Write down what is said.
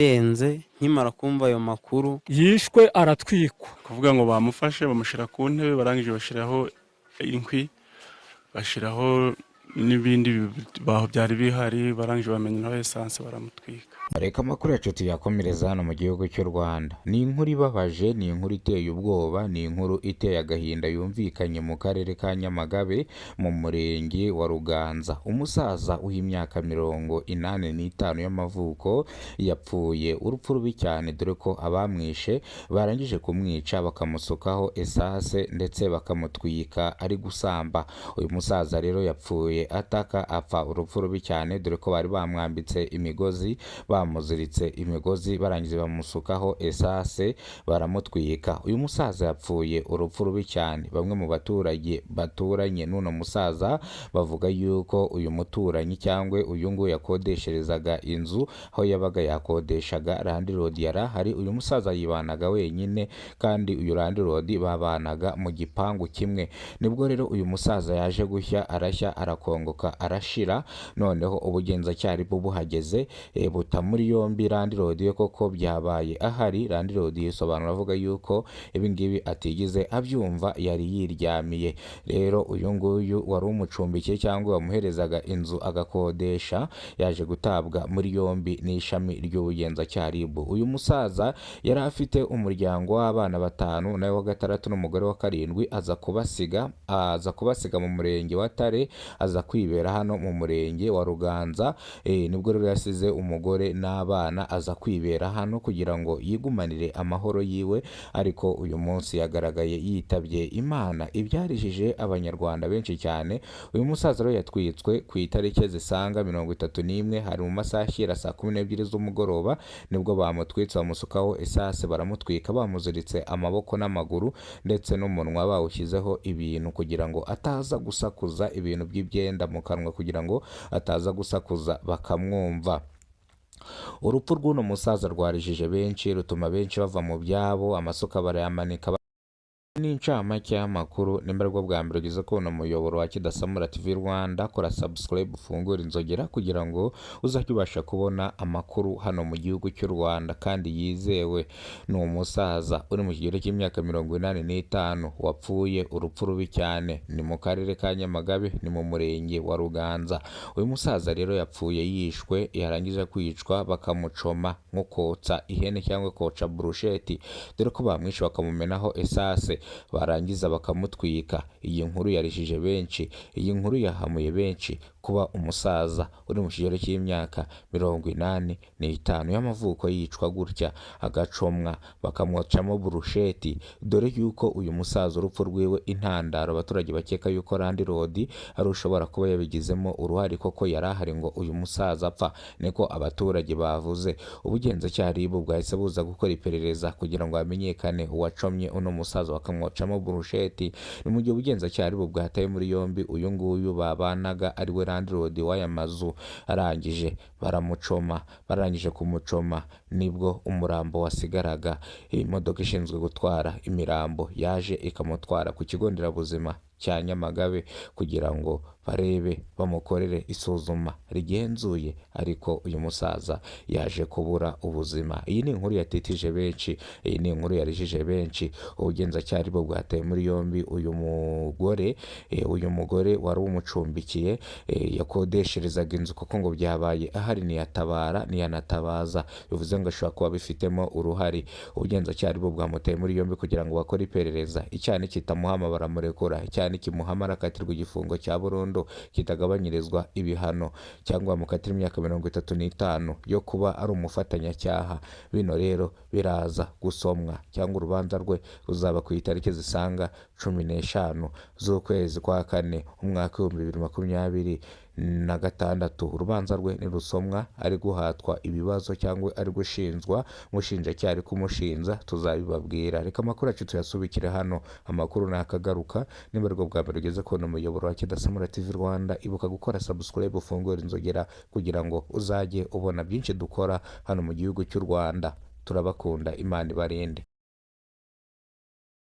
Yenze nkimara kumva ayo makuru yishwe aratwikwa, kuvuga ngo bamufashe bamushira ku ntebe barangije bashiraho inkwi bashiraho n'ibindi baho byari bihari barangije bamenya naho essence baramutwika. Reka amakuru yacu tuyakomereza hano mu gihugu cy'u Rwanda. Ni inkuru ibabaje, ni inkuru iteye ubwoba, ni inkuru iteye agahinda yumvikanye mu karere ka Nyamagabe mu murenge wa Ruganza. Umusaza w'imyaka 85 y'amavuko yapfuye urupfu rubi cyane, dore ko abamwishe barangije kumwica bakamusukaho essence ndetse bakamutwika ari gusamba. Uyu musaza rero yapfuye ataka apfa urupfu rubi cyane, dore ko bari bamwambitse imigozi, bamuziritse imigozi barangiza bamusukaho essence baramutwika. Uyu musaza yapfuye urupfu rubi cyane. Bamwe mu baturage baturanye n'uno musaza bavuga yuko uyu muturanyi cyangwa uyu nguyu yakodesherezaga inzu, aho yabaga yakodeshaga landlord yarahari. Uyu musaza yibanaga wenyine kandi uyu landlord babanaga mu gipangu kimwe. Nibwo rero uyu musaza yaje gushya arashya arakongoka arashira, noneho ubugenzacyaha buhageze buta muri yombi landlord yo koko byabaye ahari. Landlord yisobanura avuga yuko ibingibi atigeze abyumva, yari yiryamiye. Rero uyu nguyu wari umucumbikiye cyangwa wamuherezaga inzu agakodesha yaje gutabwa muri yombi n'ishami ry'ubugenzacyaha RIB. Uyu musaza yari afite umuryango w'abana 5 nawe wa 6 n'umugore wa 7, aza kubasiga mu murenge wa Tare, aza kwibera hano mu murenge wa Ruganza. Nibwo rero yasize umugore n'abana aza kwibera hano kugira ngo yigumanire amahoro yiwe, ariko uyu munsi yagaragaye yitabye Imana. Ibyarijije abanyarwanda benshi cyane. Uyu musaza rero yatwitswe ku itariki zisanga 31, hari mu masaha ashyira saa 12 z'umugoroba, nibwo bamutwitse bamusukaho essence baramutwika, bamuziritse amaboko n'amaguru ndetse n'umunwa bawushyizeho ibintu kugira ngo ataza gusakuza, ibintu by'ibyenda mu kanwa kugira ngo ataza gusakuza bakamwumva. Urupfu rw'uno musaza rwarijije benshi, rutuma benshi bava mu byabo, amasuka barayamanika. N'incamake y'amakuru, nimba aribwo bwa mbere ugeze kubona umuyoboro wa Kidasamura TV Rwanda, kora subscribe ufungure inzogera kugira ngo uzajye ubasha kubona amakuru hano mu gihugu cy'u Rwanda kandi yizewe. Ni umusaza uri mu kigero cy'imyaka 85 wapfuye urupfu rubi cyane. Ni mu karere ka Nyamagabe, ni mu murenge wa Ruganza. Uyu musaza rero yapfuye yishwe, yarangiza kwicwa bakamucoma nko kotsa ihene cyangwa koca brusheti, dore ko bamwishe bakamumenaho essence barangiza bakamutwika. Iyi nkuru yarishije benshi, iyi nkuru yahamuye benshi. Kuba umusaza uri mu kigero cy'imyaka 85 y'amavuko yicwa gutya agacomwa bakamwocamo burusheti, dore yuko uyu musaza urupfu rwiwe intandaro abaturage bakeka yuko landlord ari ushobora kuba yabigizemo uruhare, koko yarahari ngo uyu musaza apfa, niko abaturage bavuze. Ubugenzacyaha RIB bwahise buza gukora iperereza kugira ngo hamenyekane uwacomye uno musaza bakamwocamo burusheti. Ni mu gihe ubugenzacyaha RIB bwataye muri yombi uyu nguyu babanaga ari we landlord w'aya mazu. Arangije baramucoma, barangije kumucoma nibwo umurambo wasigaraga. Imodoka ishinzwe gutwara imirambo yaje ikamutwara ku kigo nderabuzima cya Nyamagabe kugira ngo barebe bamukorere isuzuma rigenzuye, ariko uyu musaza yaje kubura ubuzima. Iyi ni inkuru yatitije benshi, iyi ni inkuru yarijije benshi. Ubugenzacyaha RIB bwataye muri yombi uyu mugore wari umucumbikiye, yakodesherezaga inzu kuko ngo byabaye ahari niyatabara niyanatabaza, bivuze ngo ashobora kuba bifitemo uruhari. Ubugenzacyaha RIB bwamutaye muri yombi kugira ngo bakore iperereza. Icyaha kitamuhama baramurekura, icyaha kimuhama arakatirwa igifungo cya burundu kitagabanyirizwa ibihano, cyangwa mukatira imyaka 35 yo kuba ari umufatanyacyaha. Bino rero biraza gusomwa cyangwa urubanza rwe ruzaba ku itariki zisanga 15 z'ukwezi kwa 4 umwaka wa 2026. Urubanza rwe nirusomwa ari guhatwa ibibazo cyangwa ari gushinjwa, mushinjacyaha ari kumushinja, tuzabibabwira. Reka amakuru yacu tuyasubikire hano. Amakuru nakagaruka. Nimba aribwo bwa mbere ugeze kubona umuyoboro wa Kidasamura TV Rwanda, ibuka gukora subscribe ufungure inzogera kugira ngo uzajye ubona byinshi dukora hano mu gihugu cy'u Rwanda. Turabakunda, Imana ibarinde.